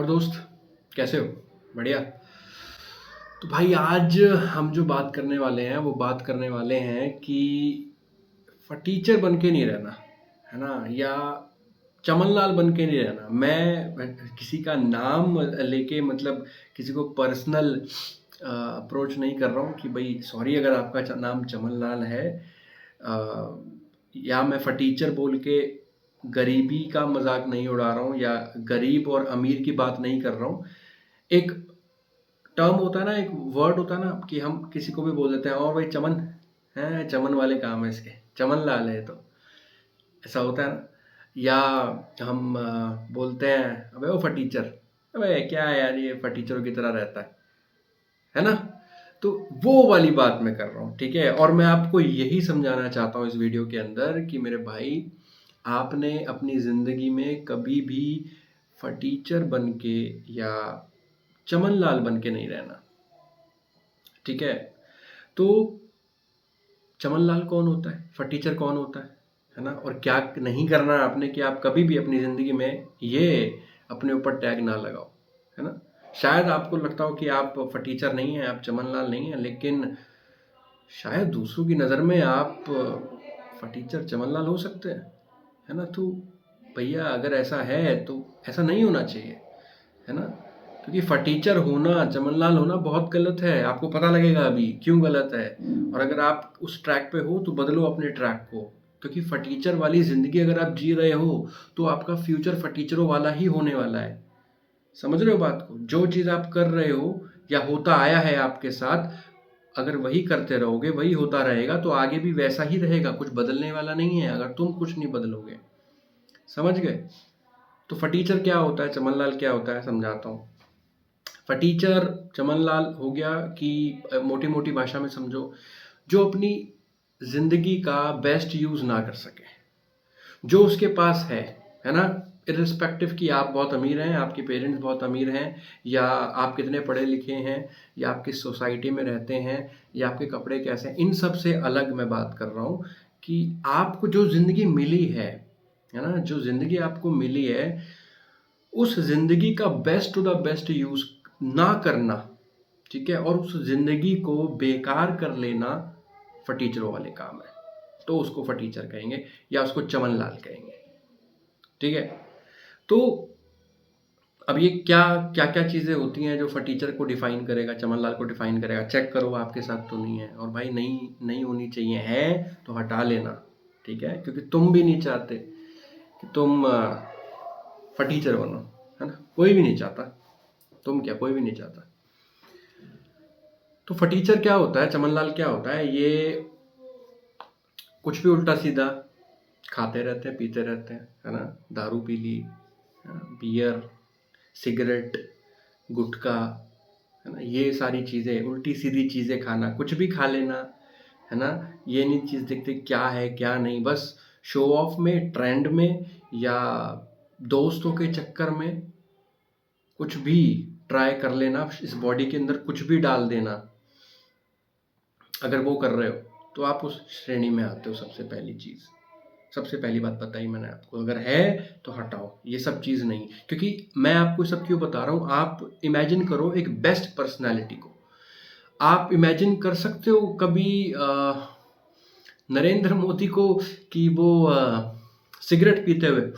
और दोस्त, कैसे हो? बढ़िया। तो भाई आज हम जो बात करने वाले हैं वो बात करने वाले हैं कि टीचर बन के नहीं रहना, है ना? या चमनलाल बन के नहीं रहना। मैं किसी का नाम लेके मतलब किसी को पर्सनल अप्रोच नहीं कर रहा हूँ कि भाई सॉरी अगर आपका नाम चमनलाल है। अ, या मैं फटीचर बोल के गरीबी का मजाक नहीं उड़ा रहा हूँ या गरीब और अमीर की बात नहीं कर रहा हूँ। एक टर्म होता है ना, एक वर्ड होता है ना कि हम किसी को भी बोल देते हैं और भाई चमन है, चमन वाले काम है इसके, चमन लाल है। तो ऐसा होता है ना। या हम बोलते हैं अबे वो फटीचर, अबे क्या है यार ये फटीचरों की तरह रहता है ना? तो वो वाली बात मैं कर रहा हूँ, ठीक है। और मैं आपको यही समझाना चाहता हूँ इस वीडियो के अंदर कि मेरे भाई, आपने अपनी जिंदगी में कभी भी फटीचर बन के या चमनलाल बन के नहीं रहना, ठीक है। तो चमनलाल कौन होता है, फटीचर कौन होता है ना? और क्या नहीं करना है आपने कि आप कभी भी अपनी ज़िंदगी में ये अपने ऊपर टैग ना लगाओ, है ना? शायद आपको लगता हो कि आप फटीचर नहीं हैं, आप चमनलाल नहीं हैं, लेकिन शायद दूसरों की नज़र में आप फटीचर चमनलाल हो सकते हैं, है ना? तो भैया अगर ऐसा है तो ऐसा नहीं होना चाहिए, है ना? क्योंकि फटीचर होना, चमनलाल होना बहुत गलत है। आपको पता लगेगा अभी क्यों गलत है। और अगर आप उस ट्रैक पे हो तो बदलो अपने ट्रैक को, क्योंकि फटीचर वाली ज़िंदगी अगर आप जी रहे हो तो आपका फ्यूचर फटीचरों वाला ही होने वाला है। समझ रहे हो बात को? जो चीज़ आप कर रहे हो या होता आया है आपके साथ, अगर वही करते रहोगे, वही होता रहेगा, तो आगे भी वैसा ही रहेगा, कुछ बदलने वाला नहीं है अगर तुम कुछ नहीं बदलोगे। समझ गए? तो फटीचर क्या होता है, चमनलाल क्या होता है, समझाता हूँ। फटीचर चमनलाल हो गया कि मोटी मोटी भाषा में समझो, जो अपनी जिंदगी का बेस्ट यूज ना कर सके, जो उसके पास है ना? इरिस्पेक्टिव कि आप बहुत अमीर हैं, आपके पेरेंट्स बहुत अमीर हैं, या आप कितने पढ़े लिखे हैं, या आप किस सोसाइटी में रहते हैं, या आपके कपड़े कैसे हैं, इन सब से अलग मैं बात कर रहा हूँ कि आपको जो ज़िंदगी मिली है ना? जो ज़िंदगी आपको मिली है, उस ज़िंदगी का best to the best use ना करना, ठीक है, और उस ज़िंदगी को बेकार कर लेना फटीचरों वाले काम है। तो उसको फटीचर कहेंगे या उसको चमनलाल कहेंगे, ठीक है। तो अब ये क्या क्या क्या चीज़ें होती हैं जो फटीचर को डिफाइन करेगा, चमनलाल को डिफाइन करेगा? चेक करो आपके साथ तो नहीं है, और भाई नहीं नहीं होनी चाहिए, है तो हटा लेना, ठीक है, क्योंकि तुम भी नहीं चाहते कि तुम फटीचर बनो, है ना? कोई भी नहीं चाहता। तुम क्या, कोई भी नहीं चाहता। तो फटीचर क्या होता है, चमनलाल क्या होता है? ये कुछ भी उल्टा सीधा खाते रहते हैं, पीते रहते हैं, है ना? दारू पी ली, है ना? बियर, सिगरेट, गुटखा, है ना? ये सारी चीज़ें, उल्टी सीधी चीज़ें खाना, कुछ भी खा लेना, है ना? ये नहीं चीज़ देखते क्या है क्या नहीं, बस शो ऑफ में, ट्रेंड में, या दोस्तों के चक्कर में कुछ भी ट्राई कर लेना, इस बॉडी के अंदर कुछ भी डाल देना। अगर वो कर रहे हो तो आप उस श्रेणी में आते हो। सबसे पहली चीज़, सबसे पहली बात बताई मैंने आपको, अगर है तो हटाओ ये सब चीज़ नहीं। क्योंकि मैं आपको सब क्यों बता रहा हूँ, आप इमेजिन करो एक बेस्ट पर्सनैलिटी को। आप इमेजिन कर सकते हो कभी नरेंद्र मोदी को कि वो सिगरेट पीते हुए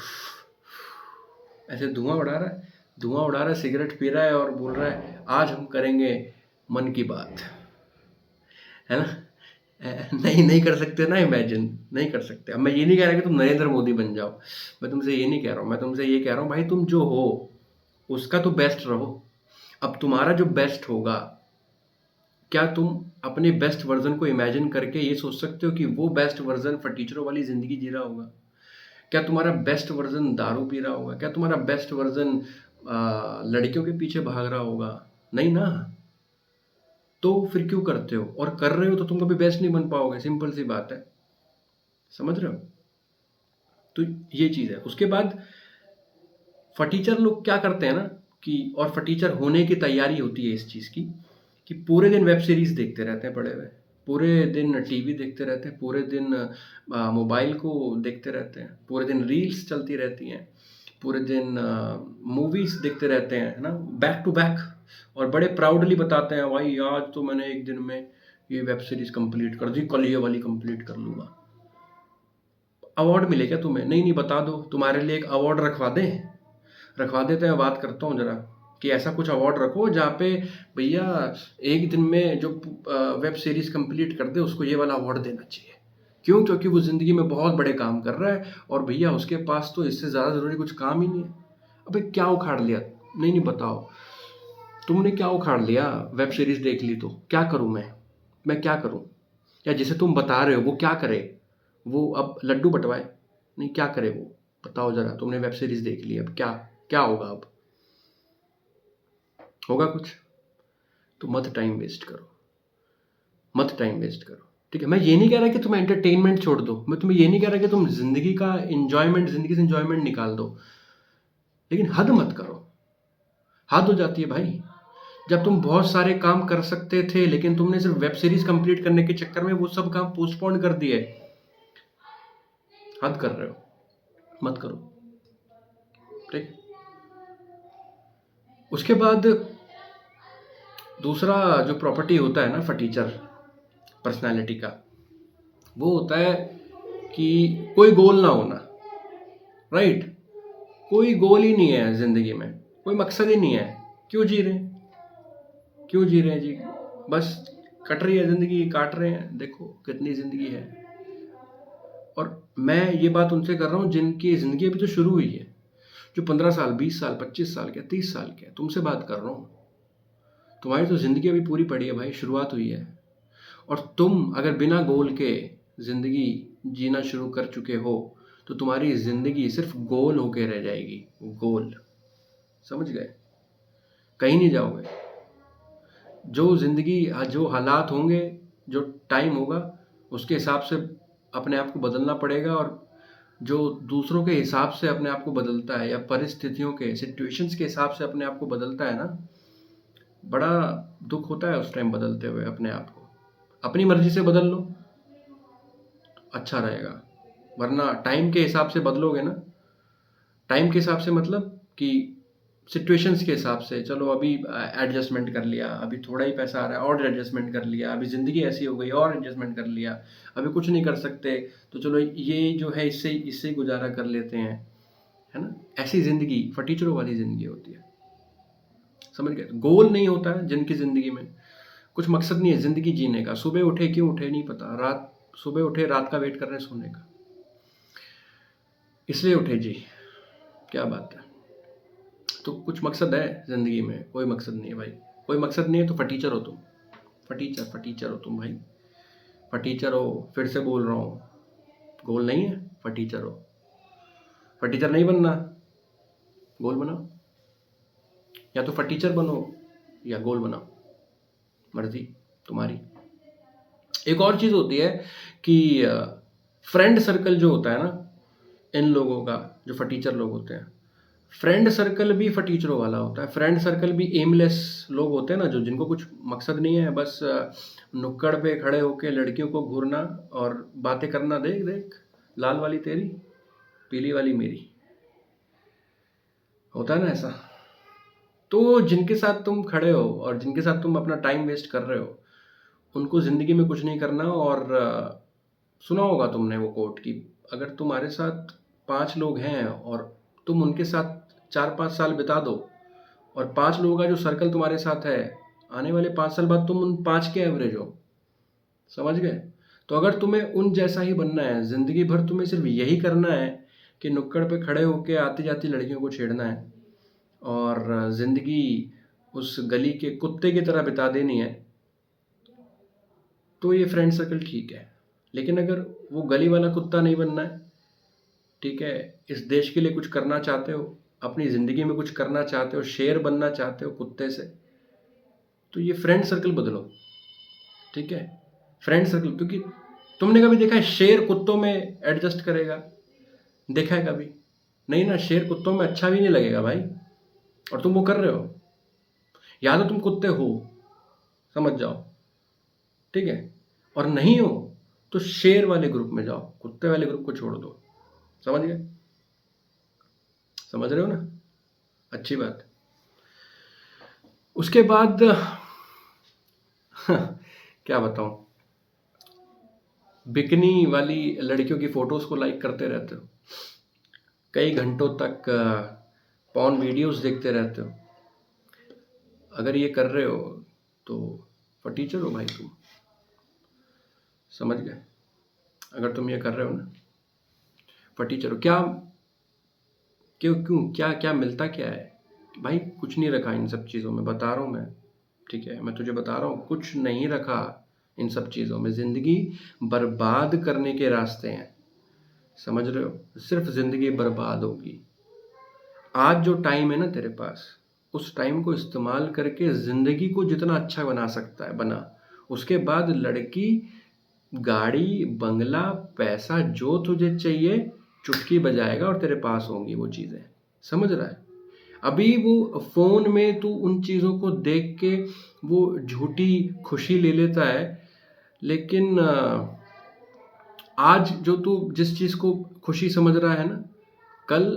ऐसे धुआं उड़ा रहा है, सिगरेट पी रहा है और बोल रहा है आज हम करेंगे मन की बात, है ना? नहीं नहीं कर सकते ना, इमेजिन नहीं कर सकते। अब मैं ये नहीं कह रहा कि तुम नरेंद्र मोदी बन जाओ, मैं तुमसे ये नहीं कह रहा हूँ। मैं तुमसे ये कह रहा हूँ भाई, तुम जो हो उसका तो बेस्ट रहो। अब तुम्हारा जो बेस्ट होगा, क्या तुम अपने बेस्ट वर्जन को इमेजिन करके ये सोच सकते हो कि वो बेस्ट वर्जन फटीचरों वाली जिंदगी जी रहा होगा? क्या तुम्हारा बेस्ट वर्जन दारू पी रहा होगा? क्या तुम्हारा बेस्ट वर्जन लड़कियों के पीछे भाग रहा होगा? नहीं ना। तो फिर क्यों करते हो? और कर रहे हो तो तुम कभी बेस्ट नहीं बन पाओगे, सिंपल सी बात है। समझ रहे हो? तो ये चीज़ है। उसके बाद फटीचर लोग क्या करते हैं ना कि, और फटीचर होने की तैयारी होती है इस चीज़ की, कि पूरे दिन वेब सीरीज देखते रहते हैं पड़े हुए, पूरे दिन टीवी देखते रहते हैं, पूरे दिन मोबाइल को देखते रहते हैं, पूरे दिन रील्स चलती रहती हैं, पूरे दिन मूवीज़ देखते रहते हैं, है ना? बैक टू बैक, और बड़े प्राउडली बताते हैं, भाई आज तो मैंने एक दिन में ये वेब सीरीज़ कंप्लीट कर दी, कल ये वाली कंप्लीट कर लूँगा। अवार्ड मिले क्या तुम्हें? नहीं, नहीं, बता दो, तुम्हारे लिए एक अवार्ड रखवा दें? रखवा देते हैं, बात करता हूँ ज़रा, कि ऐसा कुछ अवार्ड रखो जहाँ पे भैया एक दिन में जो वेब सीरीज़ कंप्लीट कर दे उसको ये वाला अवार्ड देना चाहिए। क्यों? क्योंकि वो ज़िंदगी में बहुत बड़े काम कर रहा है और भैया उसके पास तो इससे ज़्यादा ज़रूरी कुछ काम ही नहीं है। अबे क्या उखाड़ लिया? नहीं, नहीं, बताओ, तुमने क्या उखाड़ लिया? वेब सीरीज़ देख ली तो क्या करूँ मैं? मैं क्या करूँ? या जिसे तुम बता रहे हो वो क्या करे? वो अब लड्डू बँटवाए? नहीं, क्या करे वो? बताओ ज़रा, तुमने वेब सीरीज़ देख ली, अब क्या क्या होगा अब? होगा कुछ? तो मत टाइम वेस्ट करो, मत टाइम वेस्ट करो, ठीक है? मैं ये नहीं कह रहा कि तुम एंटरटेनमेंट छोड़ दो, मैं तुम्हें ये नहीं कह रहा कि तुम ज़िंदगी का एन्जॉयमेंट, ज़िंदगी से एन्जॉयमेंट निकाल दो, लेकिन हद मत करो। हद हो जाती है भाई। जब तुम बहुत सारे काम कर सकते थे, लेकिन तुमने सिर्फ वेब सीरीज़ कंप्लीट करने के चक्कर में वो सब काम पोस्टपोन कर दिए। हद कर रहे हो, मत करो, ठीक? उसके बाद दूसरा जो प्रॉपर्टी होता है ना फटीचर पर्सनैलिटी का, वो होता है कि कोई गोल ना होना, राइट? कोई गोल ही नहीं है ज़िंदगी में, कोई मकसद ही नहीं है। क्यों जी रहे हैं? क्यों जी रहे हैं जी? बस कट रही है ज़िंदगी, काट रहे हैं, देखो कितनी ज़िंदगी है। और मैं ये बात उनसे कर रहा हूँ जिनकी ज़िंदगी अभी तो शुरू हुई है, जो 15 साल, 20 साल, 25 साल के, 30 साल के, तुमसे बात कर रहा हूँ। तुम्हारी तो ज़िंदगी अभी पूरी पड़ी है भाई, शुरुआत हुई है। और तुम अगर बिना गोल के ज़िंदगी जीना शुरू कर चुके हो, तो तुम्हारी ज़िंदगी सिर्फ गोल होके रह जाएगी, गोल। समझ गए? कहीं नहीं जाओगे। जो ज़िंदगी जो हालात होंगे, जो टाइम होगा, उसके हिसाब से अपने आप को बदलना पड़ेगा। और जो दूसरों के हिसाब से अपने आप को बदलता है या परिस्थितियों के, सिचुएशंस के हिसाब से अपने आप को बदलता है ना, बड़ा दुख होता है उस टाइम बदलते हुए अपने आप को। अपनी मर्ज़ी से बदल लो, अच्छा रहेगा। वरना टाइम के हिसाब से बदलोगे ना, टाइम के हिसाब से मतलब कि सिचुएशंस के हिसाब से, चलो अभी एडजस्टमेंट कर लिया, अभी थोड़ा ही पैसा आ रहा है और एडजस्टमेंट कर लिया, अभी ज़िंदगी ऐसी हो गई और एडजस्टमेंट कर लिया, अभी कुछ नहीं कर सकते तो चलो ये जो है इससे इससे ही गुजारा कर लेते हैं, है ना? ऐसी ज़िंदगी फटीचरों वाली ज़िंदगी होती है। समझ गए? गोल नहीं होता है जिनकी ज़िंदगी में, कुछ मकसद नहीं है ज़िंदगी जीने का। सुबह उठे, क्यों उठे नहीं पता, रात सुबह उठे, रात का वेट कर रहे हैं सोने का, इसलिए उठे जी। क्या बात है? तो कुछ मकसद है ज़िंदगी में? कोई मकसद नहीं है भाई। कोई मकसद नहीं है तो फटीचर हो तुम। फटीचर, फटीचर हो तुम भाई। फटीचर हो, फिर से बोल रहा हूँ। गोल नहीं है, फटीचर हो। फटीचर नहीं बनना, गोल बनाओ। या तो फटीचर बनो या गोल बनाओ, मर्जी तुम्हारी। एक और चीज़ होती है कि फ्रेंड सर्कल जो होता है ना इन लोगों का, जो फटीचर लोग होते हैं, फ्रेंड सर्कल भी फटीचरों वाला होता है। फ्रेंड सर्कल भी एमलेस लोग होते हैं ना, जो जिनको कुछ मकसद नहीं है, बस नुक्कड़ पे खड़े होके लड़कियों को घूरना और बातें करना, देख देख लाल वाली तेरी, पीली वाली मेरी, होता है ना ऐसा। तो जिनके साथ तुम खड़े हो और जिनके साथ तुम अपना टाइम वेस्ट कर रहे हो, उनको ज़िंदगी में कुछ नहीं करना। और सुना होगा तुमने वो कोट कि अगर तुम्हारे साथ 5 लोग हैं और तुम उनके साथ 4-5 साल बिता दो, और 5 लोगों का जो सर्कल तुम्हारे साथ है, आने वाले 5 साल बाद तुम उन 5 के एवरेज हो। समझ गए? तो अगर तुम्हें उन जैसा ही बनना है, ज़िंदगी भर तुम्हें सिर्फ यही करना है कि नुक्कड़ पे खड़े होके आती-जाती लड़कियों को छेड़ना है और ज़िंदगी उस गली के कुत्ते की तरह बिता देनी है, तो ये फ्रेंड सर्कल ठीक है। लेकिन अगर वो गली वाला कुत्ता नहीं बनना है, ठीक है, इस देश के लिए कुछ करना चाहते हो, अपनी ज़िंदगी में कुछ करना चाहते हो, शेर बनना चाहते हो कुत्ते से, तो ये फ्रेंड सर्कल बदलो, ठीक है? फ्रेंड सर्कल, क्योंकि तुमने कभी देखा है शेर कुत्तों में एडजस्ट करेगा? देखा है कभी? नहीं ना, शेर कुत्तों में अच्छा भी नहीं लगेगा भाई, और तुम वो कर रहे हो। या तो तुम कुत्ते हो, समझ जाओ, ठीक है? और नहीं हो तो शेर वाले ग्रुप में जाओ, कुत्ते वाले ग्रुप को छोड़ दो। समझ गए? समझ रहे हो ना? अच्छी बात। उसके बाद क्या बताऊं, बिकनी वाली लड़कियों की फोटोज को लाइक करते रहते हो, कई घंटों तक पॉर्न वीडियोस देखते रहते हो। अगर ये कर रहे हो तो फटीचर हो भाई तुम, समझ गए? अगर तुम ये कर रहे हो ना, फटीचर हो। क्या, क्यों क्यों क्या क्या मिलता क्या है भाई? कुछ नहीं रखा इन सब चीज़ों में, बता रहा हूँ मैं, ठीक है? मैं तुझे बता रहा हूँ, कुछ नहीं रखा इन सब चीज़ों में। ज़िंदगी बर्बाद करने के रास्ते हैं, समझ रहे हो? सिर्फ ज़िंदगी बर्बाद होगी। आज जो टाइम है ना तेरे पास, उस टाइम को इस्तेमाल करके ज़िंदगी को जितना अच्छा बना सकता है बना। उसके बाद लड़की, गाड़ी, बंगला, पैसा जो तुझे चाहिए चुटकी बजाएगा और तेरे पास होंगी वो चीज़ें, समझ रहा है? अभी वो फ़ोन में तू उन चीज़ों को देख के वो झूठी खुशी ले लेता है, लेकिन आज जो तू जिस चीज़ को खुशी समझ रहा है ना, कल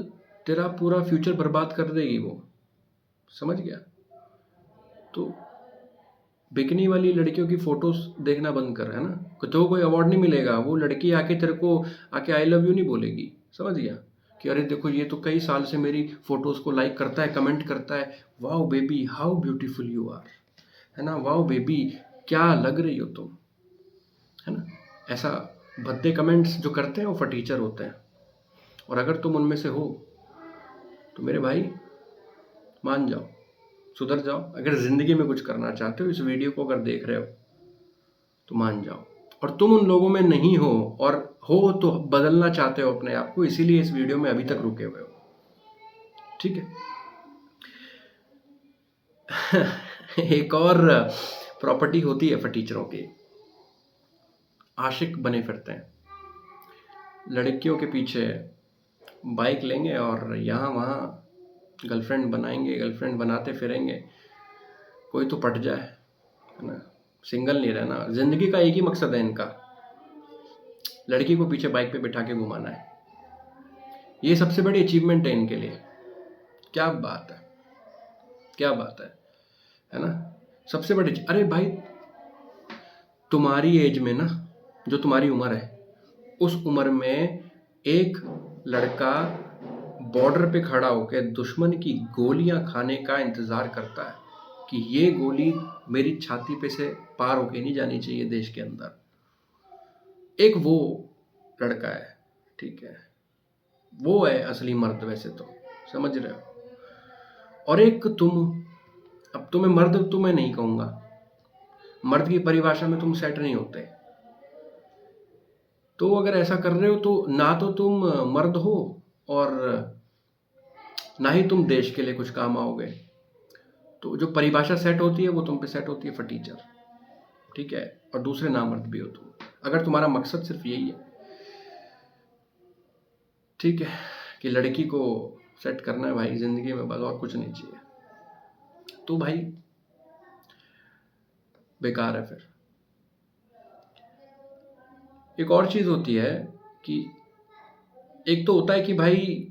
तेरा पूरा फ्यूचर बर्बाद कर देगी वो, समझ गया? तो बिकनी वाली लड़कियों की फोटोज देखना बंद कर, है ना? तो कोई अवार्ड नहीं मिलेगा, वो लड़की आके तेरे को आके आई लव यू नहीं बोलेगी, समझ गया? कि अरे देखो ये तो कई साल से मेरी फोटोज को लाइक करता है, कमेंट करता है, wow baby how beautiful you are, है ना? वाओ बेबी क्या लग रही हो तुम, है ना? ऐसा भद्दे कमेंट्स जो करते हैं वो फटीचर होते हैं। और अगर तुम उनमें से हो तो मेरे भाई मान जाओ, सुधर जाओ। अगर ज़िंदगी में कुछ करना चाहते हो, इस वीडियो को अगर देख रहे हो तो मान जाओ। और तुम उन लोगों में नहीं हो, और हो तो बदलना चाहते हो अपने आप को, इसीलिए इस वीडियो में अभी तक रुके हुए हो, ठीक है? एक और प्रॉपर्टी होती है फटीचरों की, आशिक बने फिरते हैं। लड़कियों के पीछे बाइक लेंगे और यहाँ वहाँ गर्लफ्रेंड बनाएंगे, गर्लफ्रेंड बनाते फिरेंगे। कोई तो पट जाए, है ना? सिंगल नहीं रहना। जिंदगी का एक ही मकसद है इनका, लड़की को पीछे बाइक पे बिठा के घुमाना है। ये सबसे बड़ी अचीवमेंट है इनके लिए। क्या बात है, क्या बात है ना? सबसे बड़ी अरे भाई, तुम्हारी एज में ना, जो तुम्हारी उम्र है, उस उम्र में एक लड़का बॉर्डर पे खड़ा होकर दुश्मन की गोलियां खाने का इंतजार करता है कि ये गोली मेरी छाती पे से पार होके नहीं जानी चाहिए देश के अंदर। एक वो लड़का है, ठीक है? वो है असली मर्द वैसे तो, समझ रहे हो? और एक तुम, अब तुम्हें मर्द तो मैं नहीं कहूंगा, मर्द की परिभाषा में तुम सेट नहीं होते। तो अगर ऐसा कर रहे हो तो ना तो तुम मर्द हो, और ना ही तुम देश के लिए कुछ काम आओगे। तो जो परिभाषा सेट होती है वो तुम पे सेट होती है फटीचर, ठीक है? और दूसरे नामर्द भी हो तुम, अगर तुम्हारा मकसद सिर्फ यही है, ठीक है, कि लड़की को सेट करना है भाई जिंदगी में, बस और कुछ नहीं चाहिए, तो भाई बेकार है फिर। एक और चीज होती है कि एक तो होता है कि भाई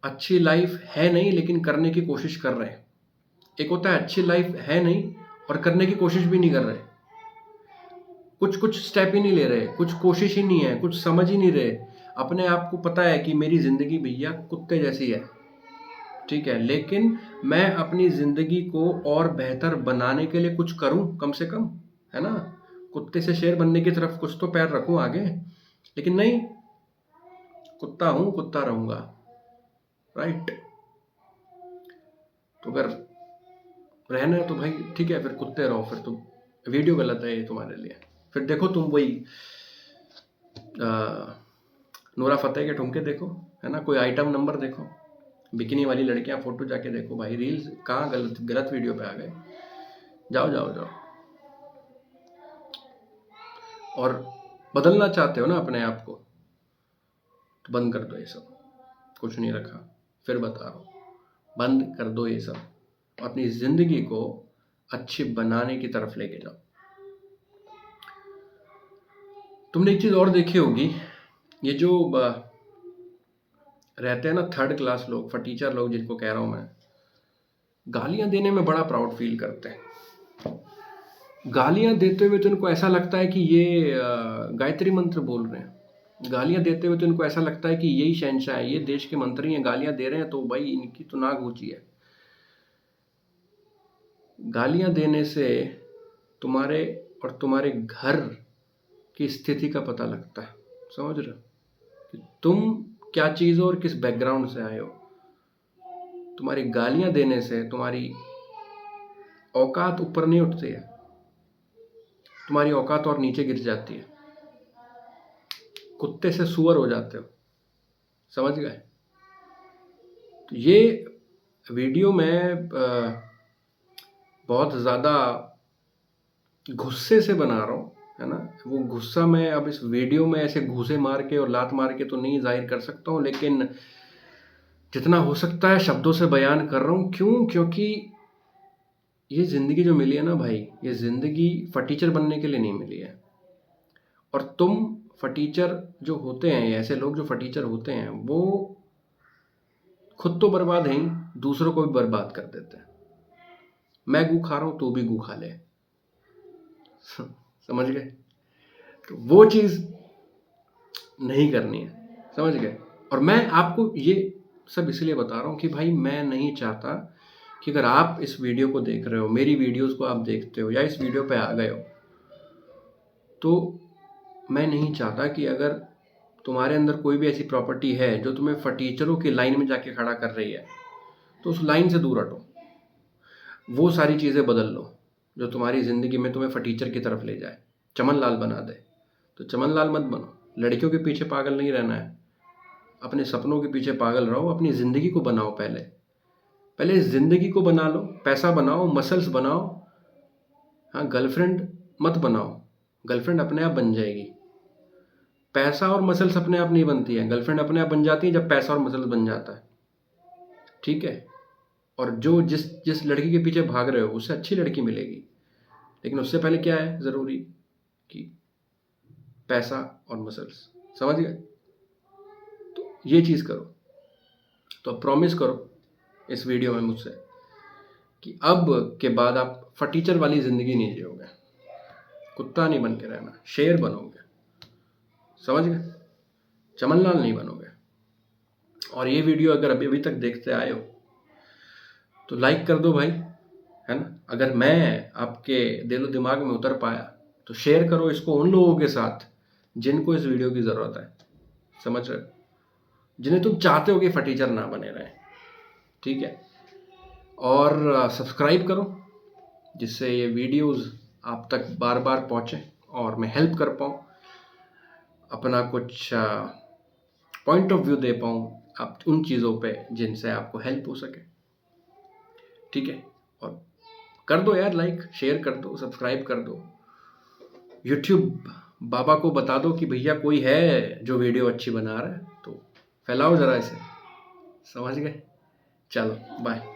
अच्छी लाइफ है नहीं लेकिन करने की कोशिश कर रहे हैं। एक होता है अच्छी लाइफ है नहीं और करने की कोशिश भी नहीं कर रहे, कुछ कुछ स्टेप ही नहीं ले रहे, कुछ कोशिश ही नहीं है, कुछ समझ ही नहीं रहे। अपने आप को पता है कि मेरी जिंदगी भैया कुत्ते जैसी है, ठीक है, लेकिन मैं अपनी जिंदगी को और बेहतर बनाने के लिए कुछ करूं कम से कम, है ना? कुत्ते से शेर बनने की तरफ कुछ तो पैर रखूं आगे, लेकिन नहीं, कुत्ता हूं, कुत्ता रहूंगा, राइट? तो अगर रहना है तो भाई ठीक है, फिर कुत्ते रहो, फिर तो वीडियो गलत है ये तुम्हारे लिए। फिर देखो तुम वही नूरा फतेही के ठुमके देखो, है ना? कोई आइटम नंबर देखो, बिकिनी वाली लड़कियां फोटो जाके देखो भाई, रील्स कहाँ गलत गलत वीडियो पे आ गए। जाओ जाओ जाओ। और बदलना चाहते हो ना अपने आप को, तो बंद कर दो ये सब, कुछ नहीं रखा, फिर बता रहा हूँ, बंद कर दो ये सब, अपनी जिंदगी को अच्छी बनाने की तरफ लेके जाओ। तुमने एक चीज और देखी होगी, ये जो रहते हैं ना थर्ड क्लास लोग, फटीचर लोग जिनको कह रहा हूँ मैं, गालियाँ देने में बड़ा प्राउड फील करते हैं। गालियाँ देते हुए तो इनको ऐसा लगता है कि ये गायत्री मंत्र बोल रहे हैं। गालियाँ देते हुए तो इनको ऐसा लगता है कि यही शहंशाह है, ये देश के मंत्री हैं, गालियाँ दे रहे हैं तो भाई इनकी तो नाक ऊँची है। गालियाँ देने से तुम्हारे और तुम्हारे घर की स्थिति का पता लगता है, समझ रहे हो कि तुम क्या चीज़ हो और किस बैकग्राउंड से आए हो। तुम्हारी गालियाँ देने से तुम्हारी औकात ऊपर नहीं उठती है, तुम्हारी औकात और नीचे गिर जाती है, कुत्ते से सुअर हो जाते हो, समझ गए। तो ये वीडियो में बहुत ज़्यादा गुस्से से बना रहा हूँ, है ना। वो गुस्सा मैं अब इस वीडियो में ऐसे घूंसे मार के और लात मार के तो नहीं जाहिर कर सकता हूँ, लेकिन जितना हो सकता है शब्दों से बयान कर रहा हूँ। क्यों? क्योंकि ये ज़िंदगी जो मिली है ना भाई, ये ज़िंदगी फटीचर बनने के लिए नहीं मिली है। और तुम फटीचर जो होते हैं, ऐसे लोग जो फटीचर होते हैं, वो खुद तो बर्बाद हैं ही, दूसरों को भी बर्बाद कर देते हैं। मैं गू खा रहा हूँ तो भी गू खा ले, समझ गए। तो वो चीज़ नहीं करनी है, समझ गए। और मैं आपको ये सब इसलिए बता रहा हूँ कि भाई मैं नहीं चाहता कि अगर आप इस वीडियो को देख रहे हो, मेरी वीडियोस को आप देखते हो या इस वीडियो पे आ गए हो, तो मैं नहीं चाहता कि अगर तुम्हारे अंदर कोई भी ऐसी प्रॉपर्टी है जो तुम्हें फटीचरों की लाइन में जाके खड़ा कर रही है, तो उस लाइन से दूर हटो। वो सारी चीज़ें बदल लो जो तुम्हारी ज़िंदगी में तुम्हें फटीचर की तरफ ले जाए, चमन लाल बना दे। तो चमन लाल मत बनो, लड़कियों के पीछे पागल नहीं रहना है, अपने सपनों के पीछे पागल रहो, अपनी ज़िंदगी को बनाओ। पहले ज़िंदगी को बना लो, पैसा बनाओ, मसल्स बनाओ। हाँ, गर्लफ्रेंड मत बनाओ, गर्लफ्रेंड अपने आप बन जाएगी। पैसा और मसल्स अपने आप नहीं बनती है, गर्लफ्रेंड अपने आप बन जाती है जब पैसा और मसल्स बन जाता है, ठीक है। और जो जिस जिस लड़की के पीछे भाग रहे हो उससे अच्छी लड़की मिलेगी, लेकिन उससे पहले क्या है ज़रूरी कि पैसा और मसल्स, समझ गए। तो ये चीज़ करो। तो अब प्रॉमिस करो इस वीडियो में मुझसे कि अब के बाद आप फटीचर वाली ज़िंदगी नहीं जियोगे, कुत्ता नहीं बन के रहना, शेर बनोगे, समझ गए, चमनलाल नहीं बनोगे। और ये वीडियो अगर अभी तक देखते आए हो तो लाइक कर दो भाई, है ना। अगर मैं आपके दिलो दिमाग में उतर पाया तो शेयर करो इसको उन लोगों के साथ जिनको इस वीडियो की ज़रूरत है, समझ रहे हो, जिन्हें तुम चाहते हो कि फटीचर ना बने रहें, ठीक है। और सब्सक्राइब करो जिससे ये वीडियोस आप तक बार बार पहुँचे और मैं हेल्प कर पाऊँ, अपना कुछ पॉइंट ऑफ व्यू दे पाऊँ आप उन चीज़ों पे जिनसे आपको हेल्प हो सके, ठीक है। और कर दो यार लाइक, शेयर कर दो, सब्सक्राइब कर दो। यूट्यूब बाबा को बता दो कि भैया कोई है जो वीडियो अच्छी बना रहा है, तो फैलाओ ज़रा इसे, समझ गए। चलो बाय।